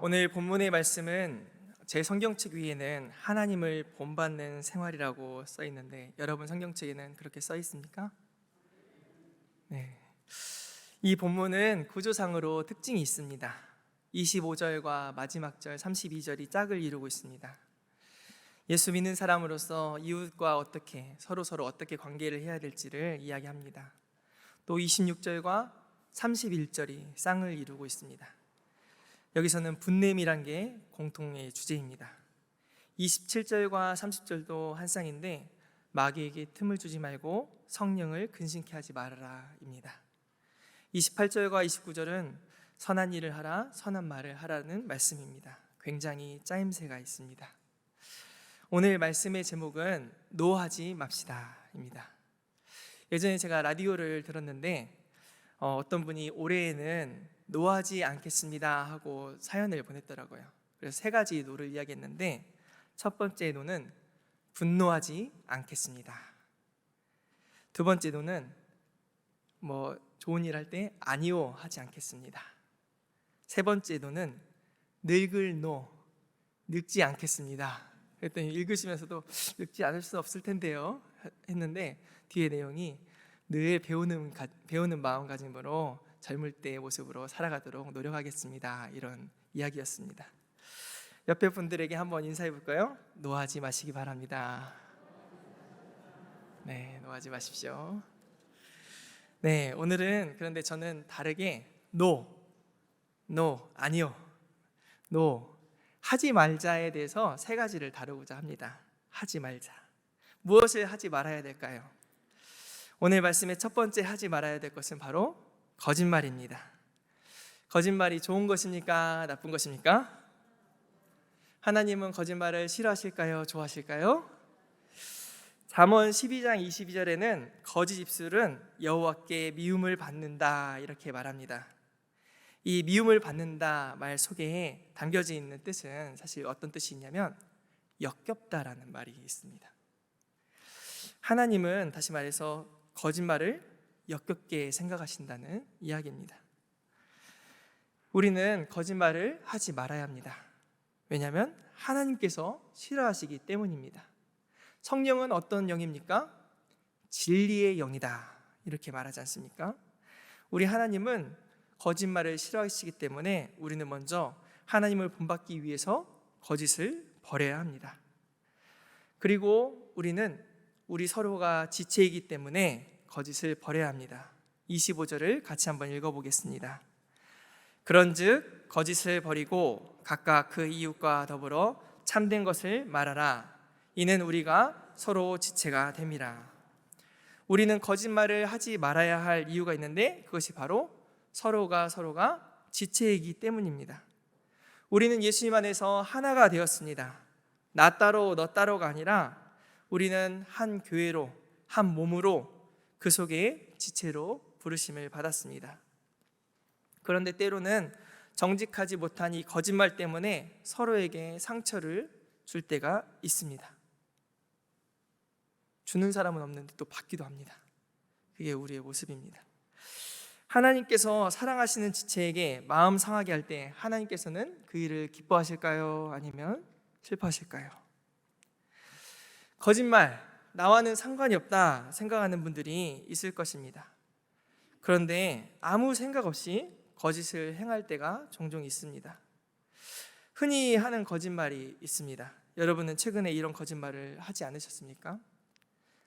오늘 본문의 말씀은 제 성경책 위에는 하나님을 본받는 생활이라고 써 있는데 여러분 성경책에는 그렇게 써 있습니까? 네. 이 본문은 구조상으로 특징이 있습니다. 25절과 마지막 절 32절이 짝을 이루고 있습니다. 예수 믿는 사람으로서 이웃과 어떻게 서로 어떻게 관계를 해야 될지를 이야기합니다. 또 26절과 31절이 쌍을 이루고 있습니다. 여기서는 분냄이란 게 공통의 주제입니다. 27절과 30절도 한 쌍인데 마귀에게 틈을 주지 말고 성령을 근심케 하지 말아라 입니다. 28절과 29절은 선한 일을 하라, 선한 말을 하라는 말씀입니다. 굉장히 짜임새가 있습니다. 오늘 말씀의 제목은 노하지 맙시다 입니다. 예전에 제가 라디오를 들었는데 어떤 분이 올해에는 노하지 않겠습니다 하고 사연을 보냈더라고요. 그래서 세 가지 노를 이야기했는데 첫 번째 노는 분노하지 않겠습니다. 두 번째 노는 좋은 일 할 때 아니요 하지 않겠습니다. 세 번째 노는 늙을 노, 늙지 않겠습니다. 그랬더니 읽으시면서도 늙지 않을 수 없을 텐데요 했는데 뒤에 내용이 늘 배우는 마음가짐으로 젊을 때의 모습으로 살아가도록 노력하겠습니다. 이런 이야기였습니다. 옆에 분들에게 한번 인사해 볼까요? 노하지 마시기 바랍니다. 네, 노하지 마십시오. 네, 오늘은 그런데 저는 다르게 아니요, 하지 말자에 대해서 세 가지를 다루고자 합니다. 하지 말자. 무엇을 하지 말아야 될까요? 오늘 말씀의 첫 번째 하지 말아야 될 것은 바로 거짓말입니다. 거짓말이 좋은 것입니까? 나쁜 것입니까? 하나님은 거짓말을 싫어하실까요? 좋아하실까요? 잠언 12장 22절에는 거짓 입술은 여호와께 미움을 받는다 이렇게 말합니다. 이 미움을 받는다 말 속에 담겨져 있는 뜻은 사실 어떤 뜻이 있냐면 역겹다라는 말이 있습니다. 하나님은 다시 말해서 거짓말을 역겹게 생각하신다는 이야기입니다. 우리는 거짓말을 하지 말아야 합니다. 왜냐하면 하나님께서 싫어하시기 때문입니다. 성령은 어떤 영입니까? 진리의 영이다 이렇게 말하지 않습니까? 우리 하나님은 거짓말을 싫어하시기 때문에 우리는 먼저 하나님을 본받기 위해서 거짓을 버려야 합니다. 그리고 우리는 우리 서로가 지체이기 때문에 거짓을 버려야 합니다. 25절을 같이 한번 읽어보겠습니다. 그런즉 거짓을 버리고 각각 그 이웃과 더불어 참된 것을 말하라. 이는 우리가 서로 지체가 됨이라. 우리는 거짓말을 하지 말아야 할 이유가 있는데 그것이 바로 서로가 지체이기 때문입니다. 우리는 예수님 안에서 하나가 되었습니다. 나 따로 너 따로가 아니라 우리는 한 교회로 한 몸으로 그 속에 지체로 부르심을 받았습니다. 그런데 때로는 정직하지 못한 이 거짓말 때문에 서로에게 상처를 줄 때가 있습니다. 주는 사람은 없는데 또 받기도 합니다. 그게 우리의 모습입니다. 하나님께서 사랑하시는 지체에게 마음 상하게 할 때 하나님께서는 그 일을 기뻐하실까요? 아니면 슬퍼하실까요? 거짓말, 나와는 상관이 없다 생각하는 분들이 있을 것입니다. 그런데 아무 생각 없이 거짓을 행할 때가 종종 있습니다. 흔히 하는 거짓말이 있습니다. 여러분은 최근에 이런 거짓말을 하지 않으셨습니까?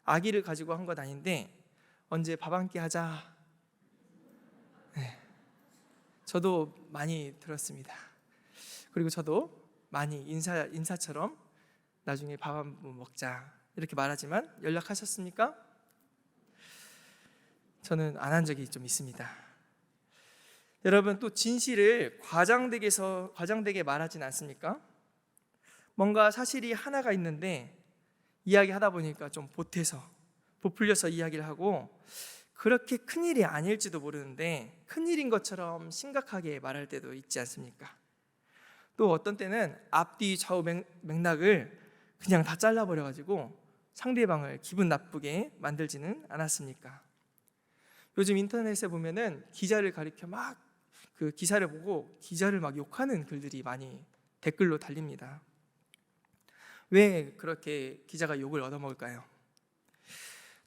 아기를 가지고 한 건 아닌데 언제 밥 한 끼 하자. 네, 저도 많이 들었습니다. 그리고 저도 많이 인사처럼 나중에 밥 한번 먹자 이렇게 말하지만 연락하셨습니까? 저는 안 한 적이 좀 있습니다. 여러분 또 진실을 과장되게 말하진 않습니까? 뭔가 사실이 하나가 있는데 이야기하다 보니까 좀 보태서 부풀려서 이야기를 하고 그렇게 큰일이 아닐지도 모르는데 큰일인 것처럼 심각하게 말할 때도 있지 않습니까? 또 어떤 때는 앞뒤 좌우 맥락을 그냥 다 잘라버려가지고 상대방을 기분 나쁘게 만들지는 않았습니까? 요즘 인터넷에 보면은 기자를 가리켜 막 그 기사를 보고 기자를 막 욕하는 글들이 많이 댓글로 달립니다. 왜 그렇게 기자가 욕을 얻어먹을까요?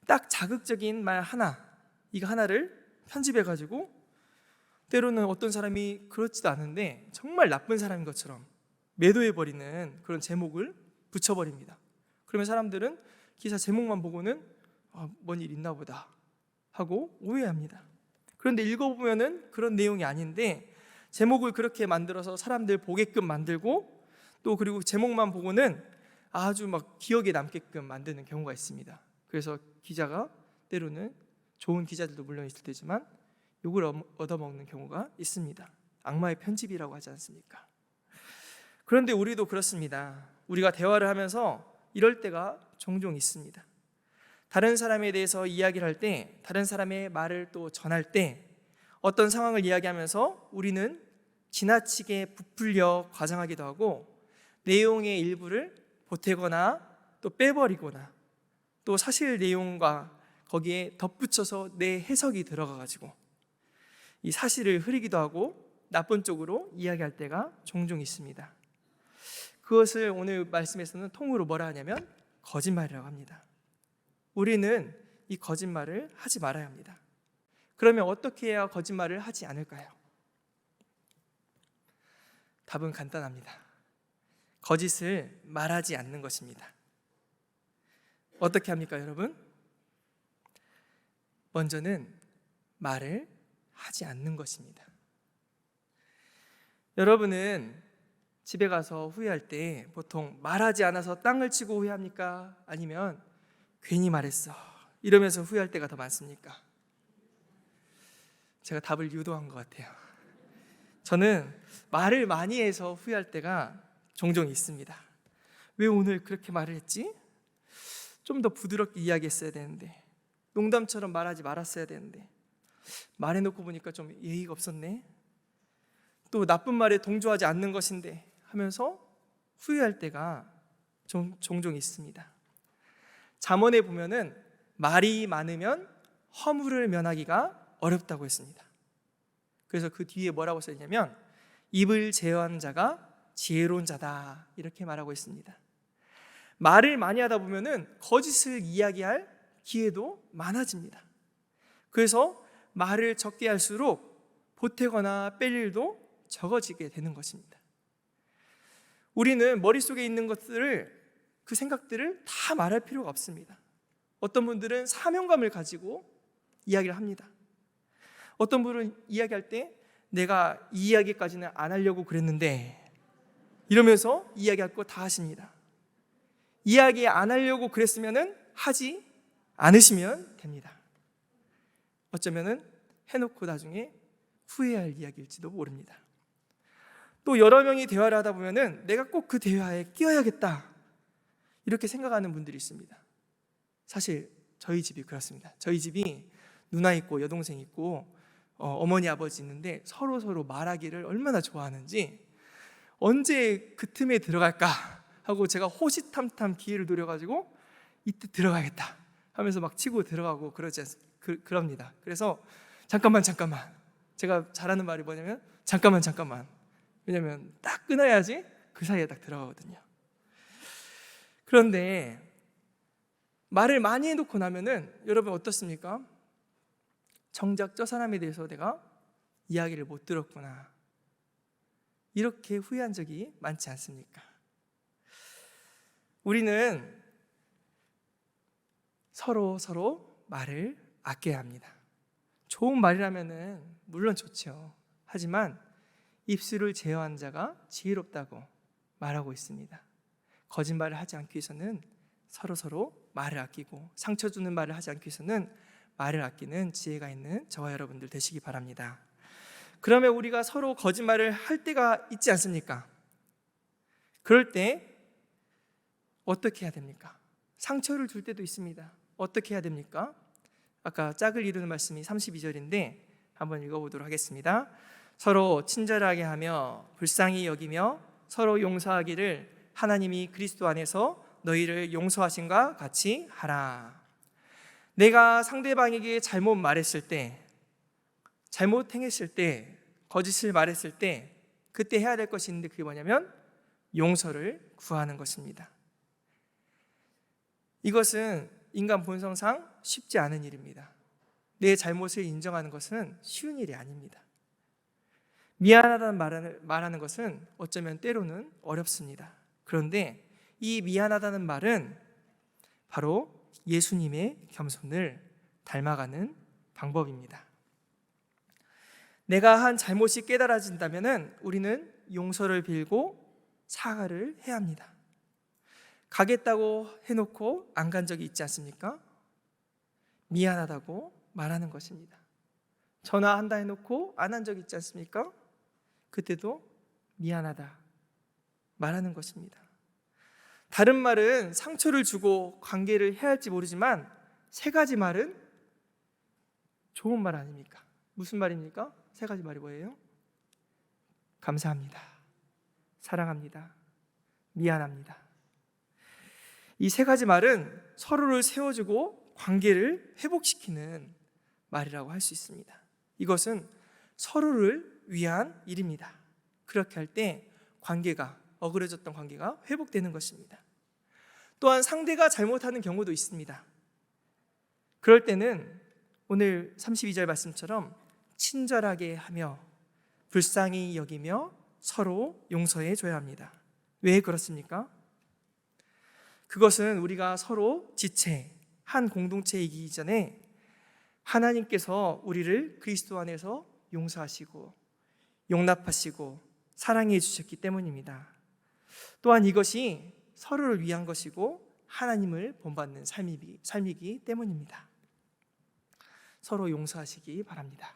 딱 자극적인 말 하나, 이거 하나를 편집해가지고 때로는 어떤 사람이 그렇지도 않은데 정말 나쁜 사람인 것처럼 매도해버리는 그런 제목을 붙여버립니다. 그러면 사람들은 기사 제목만 보고는 뭔 일 있나 보다 하고 오해합니다. 그런데 읽어보면은 그런 내용이 아닌데 제목을 그렇게 만들어서 사람들 보게끔 만들고 또 그리고 제목만 보고는 아주 막 기억에 남게끔 만드는 경우가 있습니다. 그래서 기자가 때로는 좋은 기자들도 물론 있을 테지만 욕을 얻어먹는 경우가 있습니다. 악마의 편집이라고 하지 않습니까? 그런데 우리도 그렇습니다. 우리가 대화를 하면서 이럴 때가 종종 있습니다. 다른 사람에 대해서 이야기를 할 때, 다른 사람의 말을 또 전할 때 어떤 상황을 이야기하면서 우리는 지나치게 부풀려 과장하기도 하고 내용의 일부를 보태거나 또 빼버리거나 또 사실 내용과 거기에 덧붙여서 내 해석이 들어가가지고 이 사실을 흐리기도 하고 나쁜 쪽으로 이야기할 때가 종종 있습니다. 그것을 오늘 말씀에서는 통으로 뭐라 하냐면 거짓말이라고 합니다. 우리는 이 거짓말을 하지 말아야 합니다. 그러면 어떻게 해야 거짓말을 하지 않을까요? 답은 간단합니다. 거짓을 말하지 않는 것입니다. 어떻게 합니까, 여러분? 먼저는 말을 하지 않는 것입니다. 여러분은 집에 가서 후회할 때 보통 말하지 않아서 땅을 치고 후회합니까? 아니면 괜히 말했어 이러면서 후회할 때가 더 많습니까? 제가 답을 유도한 것 같아요. 저는 말을 많이 해서 후회할 때가 종종 있습니다. 왜 오늘 그렇게 말을 했지? 좀 더 부드럽게 이야기했어야 되는데, 농담처럼 말하지 말았어야 되는데, 말해놓고 보니까 좀 예의가 없었네. 또 나쁜 말에 동조하지 않는 것인데 하면서 후회할 때가 종종 있습니다. 잠언에 보면은 말이 많으면 허물을 면하기가 어렵다고 했습니다. 그래서 그 뒤에 뭐라고 써있냐면 입을 제어하는 자가 지혜로운 자다 이렇게 말하고 있습니다. 말을 많이 하다 보면은 거짓을 이야기할 기회도 많아집니다. 그래서 말을 적게 할수록 보태거나 뺄 일도 적어지게 되는 것입니다. 우리는 머릿속에 있는 것들을 그 생각들을 다 말할 필요가 없습니다. 어떤 분들은 사명감을 가지고 이야기를 합니다. 어떤 분은 이야기할 때 내가 이 이야기까지는 안 하려고 그랬는데 이러면서 이야기할 거 다 하십니다. 이야기 안 하려고 그랬으면 하지 않으시면 됩니다. 어쩌면은 해놓고 나중에 후회할 이야기일지도 모릅니다. 또 여러 명이 대화를 하다 보면은 내가 꼭 그 대화에 끼어야겠다 이렇게 생각하는 분들이 있습니다. 사실 저희 집이 그렇습니다. 저희 집이 누나 있고 여동생 있고 어머니 아버지 있는데 서로 말하기를 얼마나 좋아하는지 언제 그 틈에 들어갈까 하고 제가 호시탐탐 기회를 노려가지고 이때 들어가겠다 하면서 막 치고 들어가고 그럽니다. 그래서 잠깐만 제가 잘하는 말이 뭐냐면 잠깐만 왜냐면 딱 끊어야지 그 사이에 딱 들어가거든요. 그런데 말을 많이 해놓고 나면은 여러분 어떻습니까? 정작 저 사람에 대해서 내가 이야기를 못 들었구나 이렇게 후회한 적이 많지 않습니까? 우리는 서로 말을 아껴야 합니다. 좋은 말이라면은 물론 좋죠. 하지만 입술을 제어한 자가 지혜롭다고 말하고 있습니다. 거짓말을 하지 않기 위해서는 서로 말을 아끼고 상처 주는 말을 하지 않기 위해서는 말을 아끼는 지혜가 있는 저와 여러분들 되시기 바랍니다. 그러면 우리가 서로 거짓말을 할 때가 있지 않습니까? 그럴 때 어떻게 해야 됩니까? 상처를 줄 때도 있습니다. 어떻게 해야 됩니까? 아까 짝을 이루는 말씀이 32절인데 한번 읽어보도록 하겠습니다. 서로 친절하게 하며 불쌍히 여기며 서로 용서하기를 하나님이 그리스도 안에서 너희를 용서하신과 같이 하라. 내가 상대방에게 잘못 말했을 때, 잘못 행했을 때 거짓을 말했을 때 그때 해야 될 것이 있는데 그게 뭐냐면 용서를 구하는 것입니다. 이것은 인간 본성상 쉽지 않은 일입니다. 내 잘못을 인정하는 것은 쉬운 일이 아닙니다. 미안하다는 말하는 것은 어쩌면 때로는 어렵습니다. 그런데 이 미안하다는 말은 바로 예수님의 겸손을 닮아가는 방법입니다. 내가 한 잘못이 깨달아진다면 우리는 용서를 빌고 사과를 해야 합니다. 가겠다고 해놓고 안 간 적이 있지 않습니까? 미안하다고 말하는 것입니다. 전화한다 해놓고 안 한 적이 있지 않습니까? 그때도 미안하다 말하는 것입니다. 다른 말은 상처를 주고 관계를 해야 할지 모르지만 세 가지 말은 좋은 말 아닙니까? 무슨 말입니까? 세 가지 말이 뭐예요? 감사합니다. 사랑합니다. 미안합니다. 이 세 가지 말은 서로를 세워주고 관계를 회복시키는 말이라고 할 수 있습니다. 이것은 서로를 위한 일입니다. 그렇게 할 때 어그러졌던 관계가 회복되는 것입니다. 또한 상대가 잘못하는 경우도 있습니다. 그럴 때는 오늘 32절 말씀처럼 친절하게 하며 불쌍히 여기며 서로 용서해 줘야 합니다. 왜 그렇습니까? 그것은 우리가 서로 지체, 한 공동체이기 전에 하나님께서 우리를 그리스도 안에서 용서하시고 용납하시고 사랑해 주셨기 때문입니다. 또한 이것이 서로를 위한 것이고 하나님을 본받는 삶이기 때문입니다. 서로 용서하시기 바랍니다.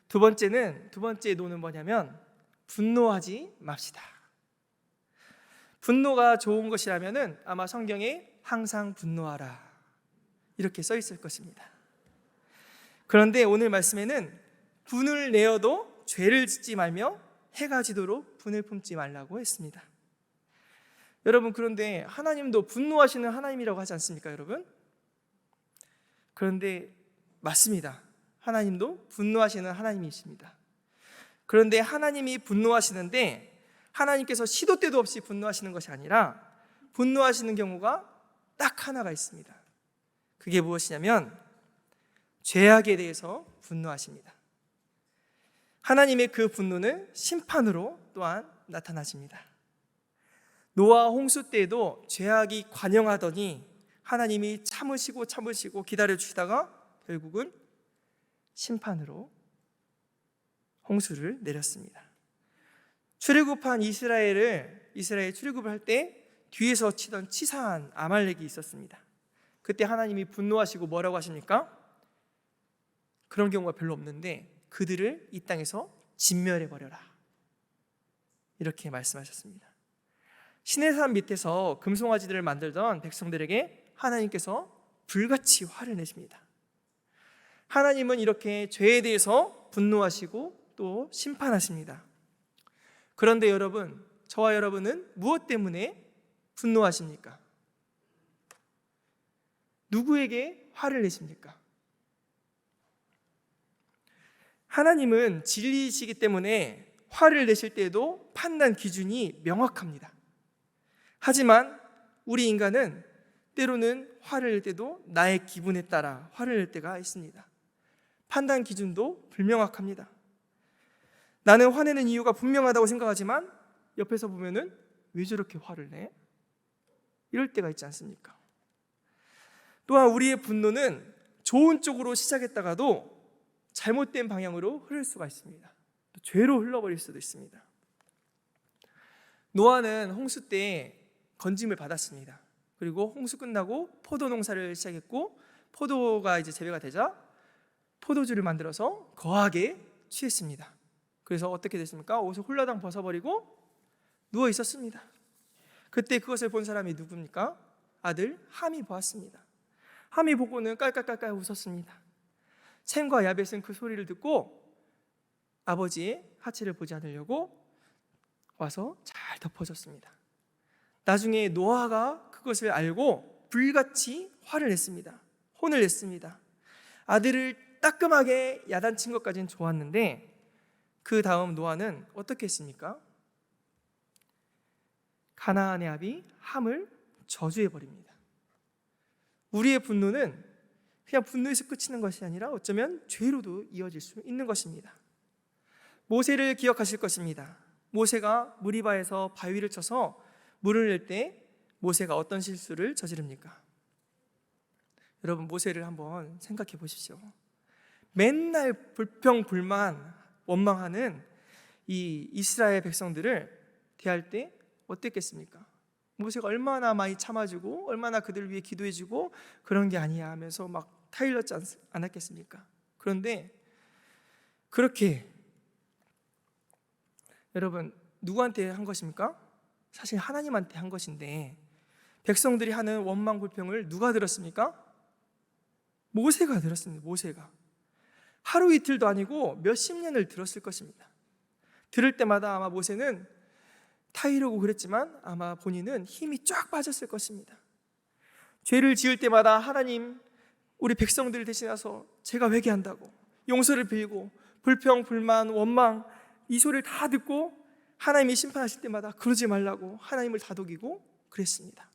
두 번째 노는 뭐냐면 분노하지 맙시다. 분노가 좋은 것이라면 아마 성경에 항상 분노하라 이렇게 써 있을 것입니다. 그런데 오늘 말씀에는 분을 내어도 죄를 짓지 말며 해가 지도록 분을 품지 말라고 했습니다. 여러분, 그런데 하나님도 분노하시는 하나님이라고 하지 않습니까, 여러분? 그런데 맞습니다. 하나님도 분노하시는 하나님이십니다. 그런데 하나님이 분노하시는데 하나님께서 시도 때도 없이 분노하시는 것이 아니라 분노하시는 경우가 딱 하나가 있습니다. 그게 무엇이냐면 죄악에 대해서 분노하십니다. 하나님의 그 분노는 심판으로 또한 나타나십니다. 노아 홍수 때에도 죄악이 관영하더니 하나님이 참으시고 기다려주시다가 결국은 심판으로 홍수를 내렸습니다. 출애굽한 이스라엘 출애굽을 할 때 뒤에서 치던 치사한 아말렉이 있었습니다. 그때 하나님이 분노하시고 뭐라고 하십니까? 그런 경우가 별로 없는데 그들을 이 땅에서 진멸해버려라 이렇게 말씀하셨습니다. 시내산 밑에서 금송아지들을 만들던 백성들에게 하나님께서 불같이 화를 내십니다. 하나님은 이렇게 죄에 대해서 분노하시고 또 심판하십니다. 그런데 여러분, 저와 여러분은 무엇 때문에 분노하십니까? 누구에게 화를 내십니까? 하나님은 진리이시기 때문에 화를 내실 때에도 판단 기준이 명확합니다. 하지만 우리 인간은 때로는 화를 낼 때도 나의 기분에 따라 화를 낼 때가 있습니다. 판단 기준도 불명확합니다. 나는 화내는 이유가 분명하다고 생각하지만 옆에서 보면은 왜 저렇게 화를 내? 이럴 때가 있지 않습니까? 또한 우리의 분노는 좋은 쪽으로 시작했다가도 잘못된 방향으로 흐를 수가 있습니다. 또 죄로 흘러버릴 수도 있습니다. 노아는 홍수 때 건짐을 받았습니다. 그리고 홍수 끝나고 포도 농사를 시작했고 포도가 이제 재배가 되자 포도주를 만들어서 거하게 취했습니다. 그래서 어떻게 됐습니까? 옷을 홀라당 벗어버리고 누워 있었습니다. 그때 그것을 본 사람이 누굽니까? 아들 함이 보았습니다. 함이 보고는 깔깔깔깔 웃었습니다. 셈과 야벳은 그 소리를 듣고 아버지의 하체를 보지 않으려고 와서 잘 덮어줬습니다. 나중에 노아가 그것을 알고 불같이 화를 냈습니다. 혼을 냈습니다. 아들을 따끔하게 야단친 것까지는 좋았는데 그 다음 노아는 어떻게 했습니까? 가나안의 아비 함을 저주해 버립니다. 우리의 분노는 그냥 분노에서 그치는 것이 아니라 어쩌면 죄로도 이어질 수 있는 것입니다. 모세를 기억하실 것입니다. 모세가 무리바에서 바위를 쳐서 물을 낼 때 모세가 어떤 실수를 저지릅니까? 여러분, 모세를 한번 생각해 보십시오. 맨날 불평불만 원망하는 이 이스라엘 백성들을 대할 때 어땠겠습니까? 모세가 얼마나 많이 참아주고 얼마나 그들 위해 기도해주고 그런 게 아니야 하면서 막 타일렀지 않았겠습니까? 그런데 그렇게 여러분, 누구한테 한 것입니까? 사실 하나님한테 한 것인데 백성들이 하는 원망 불평을 누가 들었습니까? 모세가 들었습니다. 모세가 하루 이틀도 아니고 몇십 년을 들었을 것입니다. 들을 때마다 아마 모세는 타이르고 그랬지만 아마 본인은 힘이 쫙 빠졌을 것입니다. 죄를 지을 때마다 하나님, 우리 백성들 대신해서 제가 회개한다고 용서를 빌고 불평, 불만, 원망 이 소리를 다 듣고 하나님이 심판하실 때마다 그러지 말라고 하나님을 다독이고 그랬습니다.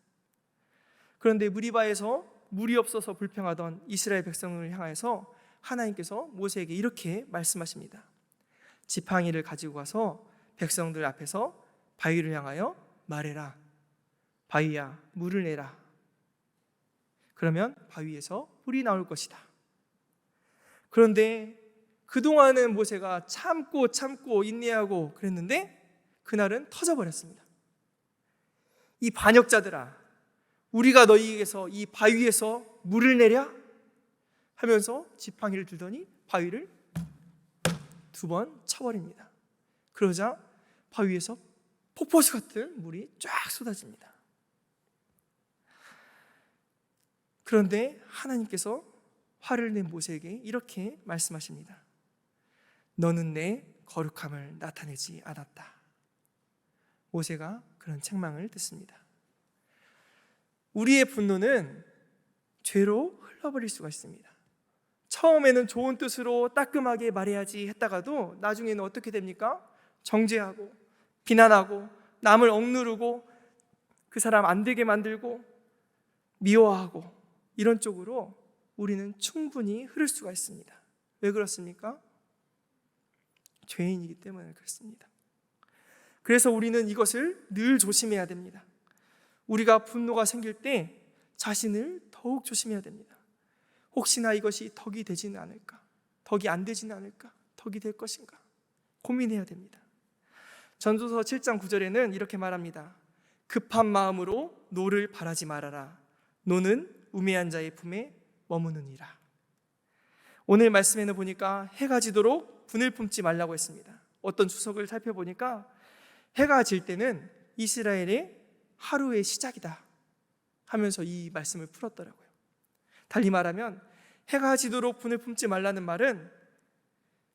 그런데 무리바에서 물이 없어서 불평하던 이스라엘 백성을 향해서 하나님께서 모세에게 이렇게 말씀하십니다. 지팡이를 가지고 가서 백성들 앞에서 바위를 향하여 말해라. 바위야, 물을 내라. 그러면 바위에서 물이 나올 것이다. 그런데 그동안은 모세가 참고 인내하고 그랬는데 그날은 터져버렸습니다. 이 반역자들아, 우리가 너희에게서 이 바위에서 물을 내랴? 하면서 지팡이를 들더니 바위를 2번 쳐버립니다. 그러자 바위에서 폭포수 같은 물이 쫙 쏟아집니다. 그런데 하나님께서 화를 낸 모세에게 이렇게 말씀하십니다. 너는 내 거룩함을 나타내지 않았다. 모세가 그런 책망을 듣습니다. 우리의 분노는 죄로 흘러버릴 수가 있습니다. 처음에는 좋은 뜻으로 따끔하게 말해야지 했다가도 나중에는 어떻게 됩니까? 정죄하고 비난하고 남을 억누르고 그 사람 안 되게 만들고 미워하고 이런 쪽으로 우리는 충분히 흐를 수가 있습니다. 왜 그렇습니까? 죄인이기 때문에 그렇습니다. 그래서 우리는 이것을 늘 조심해야 됩니다. 우리가 분노가 생길 때 자신을 더욱 조심해야 됩니다. 혹시나 이것이 덕이 되지는 않을까? 덕이 안 되지는 않을까? 덕이 될 것인가? 고민해야 됩니다. 전도서 7장 9절에는 이렇게 말합니다. 급한 마음으로 노를 바라지 말아라. 노는 우매한 자의 품에 머무느니라. 오늘 말씀에는 보니까 해가 지도록 분을 품지 말라고 했습니다. 어떤 주석을 살펴보니까 해가 질 때는 이스라엘의 하루의 시작이다 하면서 이 말씀을 풀었더라고요. 달리 말하면 해가 지도록 분을 품지 말라는 말은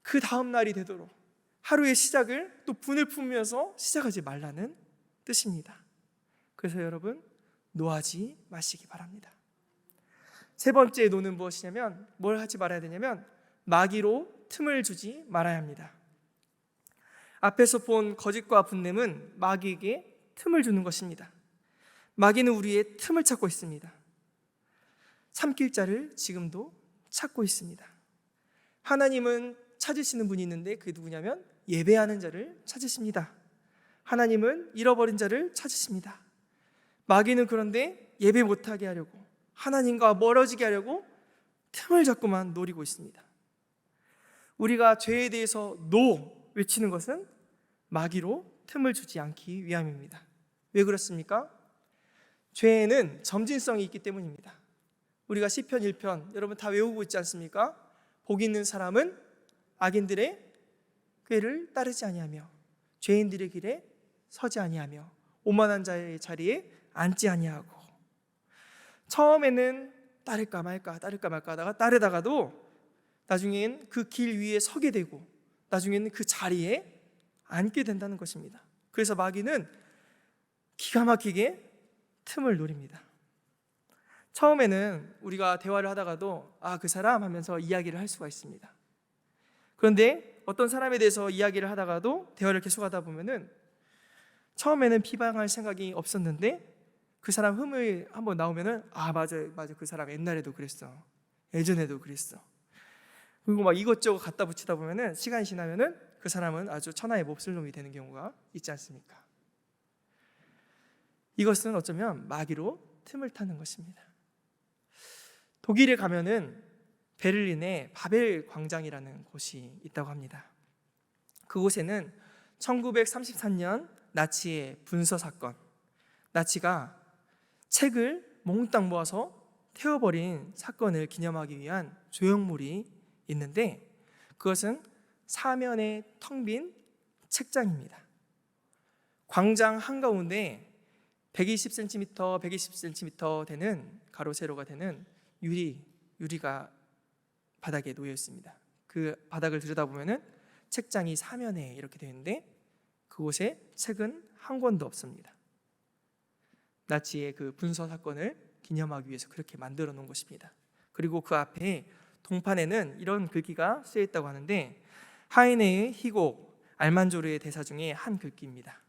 그 다음 날이 되도록 하루의 시작을 또 분을 품으면서 시작하지 말라는 뜻입니다. 그래서 여러분, 노하지 마시기 바랍니다. 세 번째 노는 무엇이냐면, 뭘 하지 말아야 되냐면 마귀로 틈을 주지 말아야 합니다. 앞에서 본 거짓과 분냄은 마귀에게 틈을 주는 것입니다. 마귀는 우리의 틈을 찾고 있습니다. 삼킬 자를 지금도 찾고 있습니다. 하나님은 찾으시는 분이 있는데 그게 누구냐면 예배하는 자를 찾으십니다. 하나님은 잃어버린 자를 찾으십니다. 마귀는 그런데 예배 못하게 하려고, 하나님과 멀어지게 하려고 틈을 자꾸만 노리고 있습니다. 우리가 죄에 대해서 노 외치는 것은 마귀로 틈을 주지 않기 위함입니다. 왜 그렇습니까? 죄에는 점진성이 있기 때문입니다. 우리가 시편 1편 여러분 다 외우고 있지 않습니까? 복 있는 사람은 악인들의 꾀를 따르지 아니하며 죄인들의 길에 서지 아니하며 오만한 자의 자리에 앉지 아니하고. 처음에는 따를까 말까 하다가 따르다가도 나중엔 그 길 위에 서게 되고 나중에는 그 자리에 앉게 된다는 것입니다. 그래서 마귀는 기가 막히게 틈을 노립니다. 처음에는 우리가 대화를 하다가도 그 사람 하면서 이야기를 할 수가 있습니다. 그런데 어떤 사람에 대해서 이야기를 하다가도 대화를 계속하다 보면은 처음에는 비방할 생각이 없었는데 그 사람 흠을 한번 나오면은 맞아 그 사람 옛날에도 그랬어, 예전에도 그랬어. 그리고 막 이것저것 갖다 붙이다 보면은 시간이 지나면은 그 사람은 아주 천하의 몹쓸 놈이 되는 경우가 있지 않습니까? 이것은 어쩌면 마귀로 틈을 타는 것입니다. 독일에 가면은 베를린에 바벨 광장이라는 곳이 있다고 합니다. 그곳에는 1933년 나치의 분서 사건, 나치가 책을 몽땅 모아서 태워버린 사건을 기념하기 위한 조형물이 있는데 그것은 사면에 텅 빈 책장입니다. 광장 한가운데 120cm, 120cm 되는 가로 세로가 되는 유리가 바닥에 놓여 있습니다. 그 바닥을 들여다보면은 책장이 사면에 이렇게 되어 있는데 그곳에 책은 한 권도 없습니다. 나치의 그 분서 사건을 기념하기 위해서 그렇게 만들어 놓은 것입니다. 그리고 그 앞에 동판에는 이런 글귀가 쓰여 있다고 하는데 하이네의 희곡 알만조르의 대사 중에 한 글귀입니다.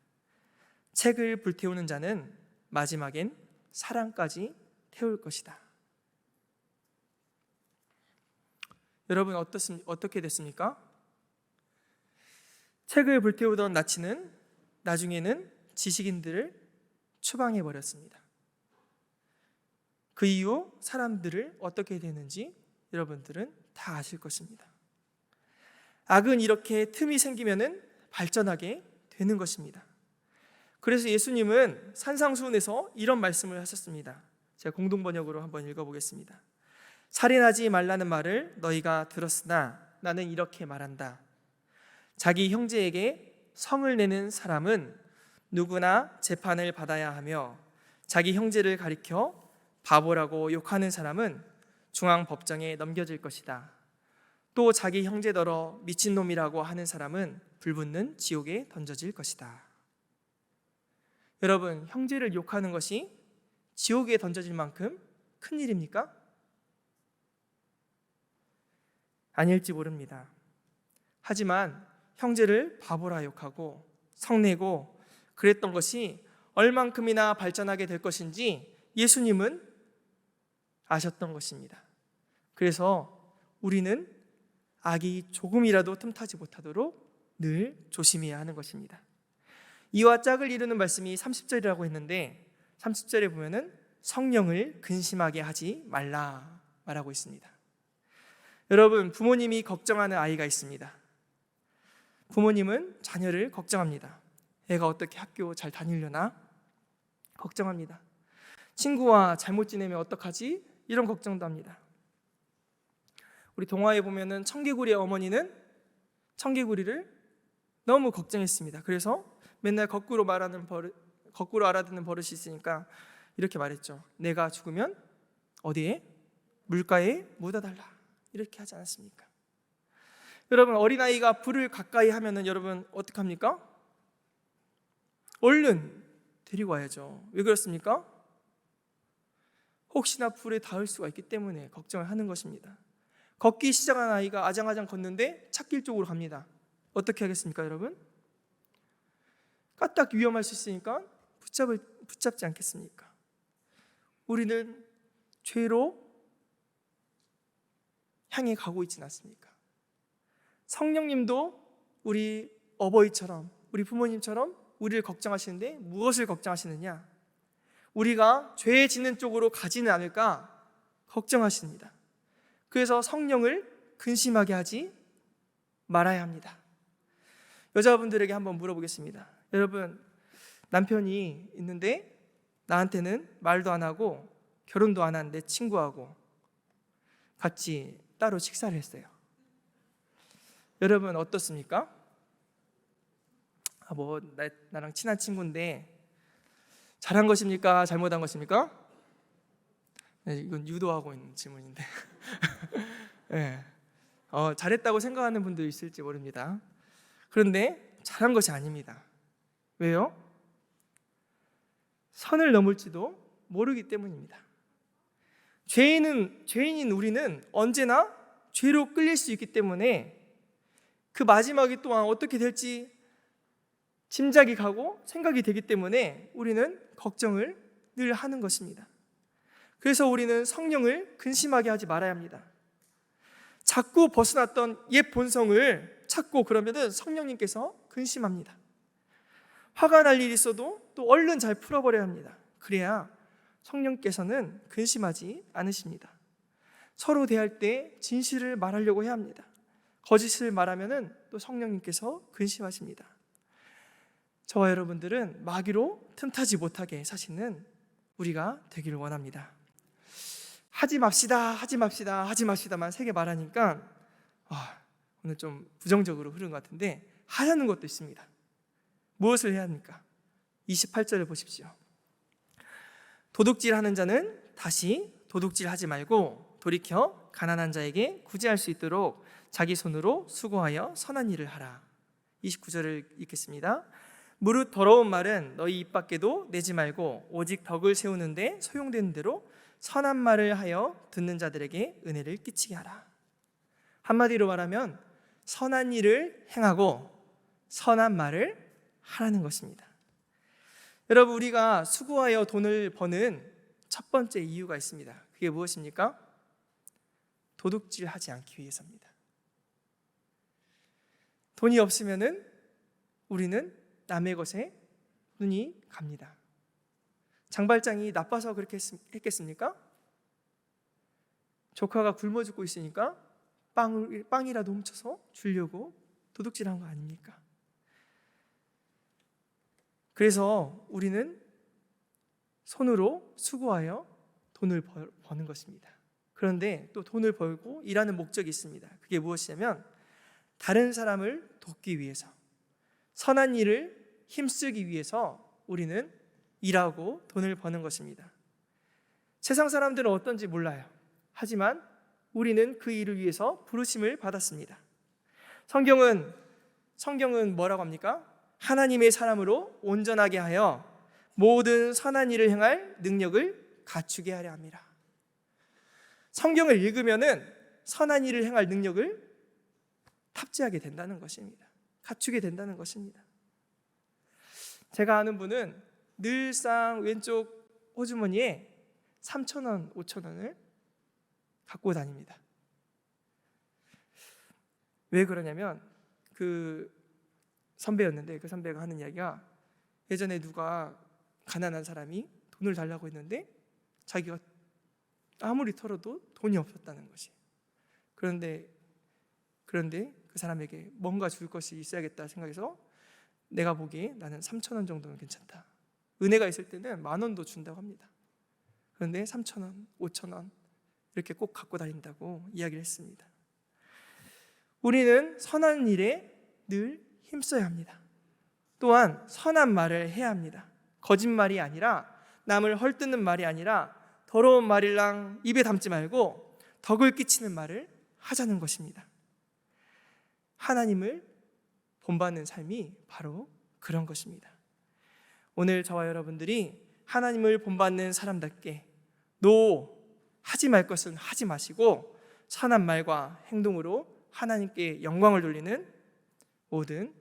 책을 불태우는 자는 마지막엔 사랑까지 태울 것이다. 여러분 어떻게 됐습니까? 책을 불태우던 나치는 나중에는 지식인들을 추방해 버렸습니다. 그 이후 사람들을 어떻게 되는지 여러분들은 다 아실 것입니다. 악은 이렇게 틈이 생기면은 발전하게 되는 것입니다. 그래서 예수님은 산상수훈에서 이런 말씀을 하셨습니다. 제가 공동번역으로 한번 읽어보겠습니다. 살인하지 말라는 말을 너희가 들었으나 나는 이렇게 말한다. 자기 형제에게 성을 내는 사람은 누구나 재판을 받아야 하며 자기 형제를 가리켜 바보라고 욕하는 사람은 중앙법정에 넘겨질 것이다. 또 자기 형제더러 미친놈이라고 하는 사람은 불붙는 지옥에 던져질 것이다. 여러분, 형제를 욕하는 것이 지옥에 던져질 만큼 큰 일입니까? 아닐지 모릅니다. 하지만 형제를 바보라 욕하고 성내고 그랬던 것이 얼만큼이나 발전하게 될 것인지 예수님은 아셨던 것입니다. 그래서 우리는 악이 조금이라도 틈타지 못하도록 늘 조심해야 하는 것입니다. 이와 짝을 이루는 말씀이 30절이라고 했는데 30절에 보면은 성령을 근심하게 하지 말라 말하고 있습니다. 여러분, 부모님이 걱정하는 아이가 있습니다. 부모님은 자녀를 걱정합니다. 애가 어떻게 학교 잘 다니려나? 걱정합니다. 친구와 잘못 지내면 어떡하지? 이런 걱정도 합니다. 우리 동화에 보면은 청개구리의 어머니는 청개구리를 너무 걱정했습니다. 그래서 맨날 거꾸로 알아듣는 버릇이 있으니까 이렇게 말했죠. 내가 죽으면 어디에? 물가에 묻어달라. 이렇게 하지 않았습니까? 여러분, 어린아이가 불을 가까이 하면은 여러분 어떡합니까? 얼른 데리고 와야죠. 왜 그렇습니까? 혹시나 불에 닿을 수가 있기 때문에 걱정을 하는 것입니다. 걷기 시작한 아이가 아장아장 걷는데 찻길 쪽으로 갑니다. 어떻게 하겠습니까, 여러분? 까딱 위험할 수 있으니까 붙잡지 않겠습니까? 우리는 죄로 향해 가고 있지는 않습니까? 성령님도 우리 어버이처럼, 우리 부모님처럼 우리를 걱정하시는데 무엇을 걱정하시느냐? 우리가 죄 짓는 쪽으로 가지는 않을까 걱정하십니다. 그래서 성령을 근심하게 하지 말아야 합니다. 여자분들에게 한번 물어보겠습니다. 여러분, 남편이 있는데 나한테는 말도 안 하고 결혼도 안 한 내 친구하고 같이 따로 식사를 했어요. 여러분 어떻습니까? 나랑 친한 친구인데 잘한 것입니까? 잘못한 것입니까? 네, 이건 유도하고 있는 질문인데 네. 잘했다고 생각하는 분도 있을지 모릅니다. 그런데 잘한 것이 아닙니다. 왜요? 선을 넘을지도 모르기 때문입니다. 죄인인 우리는 언제나 죄로 끌릴 수 있기 때문에 그 마지막이 또한 어떻게 될지 짐작이 가고 생각이 되기 때문에 우리는 걱정을 늘 하는 것입니다. 그래서 우리는 성령을 근심하게 하지 말아야 합니다. 자꾸 벗어났던 옛 본성을 찾고 그러면은 성령님께서 근심합니다. 화가 날 일이 있어도 또 얼른 잘 풀어버려야 합니다. 그래야 성령께서는 근심하지 않으십니다. 서로 대할 때 진실을 말하려고 해야 합니다. 거짓을 말하면은 또 성령님께서 근심하십니다. 저와 여러분들은 마귀로 틈타지 못하게 사시는 우리가 되기를 원합니다. 하지 맙시다만 3개 말하니까 오늘 좀 부정적으로 흐른 것 같은데 하라는 것도 있습니다. 무엇을 해야 합니까? 28절을 보십시오. 도둑질하는 자는 다시 도둑질하지 말고 돌이켜 가난한 자에게 구제할 수 있도록 자기 손으로 수고하여 선한 일을 하라. 29절을 읽겠습니다. 무릇 더러운 말은 너희 입 밖에도 내지 말고 오직 덕을 세우는데 소용되는 대로 선한 말을 하여 듣는 자들에게 은혜를 끼치게 하라. 한마디로 말하면 선한 일을 행하고 선한 말을 하라는 것입니다. 여러분, 우리가 수고하여 돈을 버는 첫 번째 이유가 있습니다. 그게 무엇입니까? 도둑질하지 않기 위해서입니다. 돈이 없으면은 우리는 남의 것에 눈이 갑니다. 장발장이 나빠서 그렇게 했겠습니까? 조카가 굶어 죽고 있으니까 빵이라도 훔쳐서 주려고 도둑질한 거 아닙니까? 그래서 우리는 손으로 수고하여 돈을 버는 것입니다. 그런데 또 돈을 벌고 일하는 목적이 있습니다. 그게 무엇이냐면 다른 사람을 돕기 위해서, 선한 일을 힘쓰기 위해서 우리는 일하고 돈을 버는 것입니다. 세상 사람들은 어떤지 몰라요. 하지만 우리는 그 일을 위해서 부르심을 받았습니다. 성경은 뭐라고 합니까? 하나님의 사람으로 온전하게 하여 모든 선한 일을 행할 능력을 갖추게 하려 합니다. 성경을 읽으면은 선한 일을 행할 능력을 탑재하게 된다는 것입니다. 갖추게 된다는 것입니다. 제가 아는 분은 늘상 왼쪽 호주머니에 3,000원, 5,000원을 갖고 다닙니다. 왜 그러냐면 그 선배였는데 그 선배가 하는 이야기가 예전에 누가 가난한 사람이 돈을 달라고 했는데 자기가 아무리 털어도 돈이 없었다는 것이. 그런데 그 사람에게 뭔가 줄 것이 있어야겠다 생각해서 내가 보기에 나는 3,000원 정도는 괜찮다. 은혜가 있을 때는 10,000원도 준다고 합니다. 그런데 3,000원, 5,000원 이렇게 꼭 갖고 다닌다고 이야기를 했습니다. 우리는 선한 일에 늘 힘써야 합니다. 또한 선한 말을 해야 합니다. 거짓말이 아니라, 남을 헐뜯는 말이 아니라 더러운 말이랑 입에 담지 말고 덕을 끼치는 말을 하자는 것입니다. 하나님을 본받는 삶이 바로 그런 것입니다. 오늘 저와 여러분들이 하나님을 본받는 사람답게 하지 말 것은 하지 마시고 선한 말과 행동으로 하나님께 영광을 돌리는 모든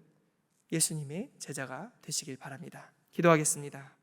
예수님의 제자가 되시길 바랍니다. 기도하겠습니다.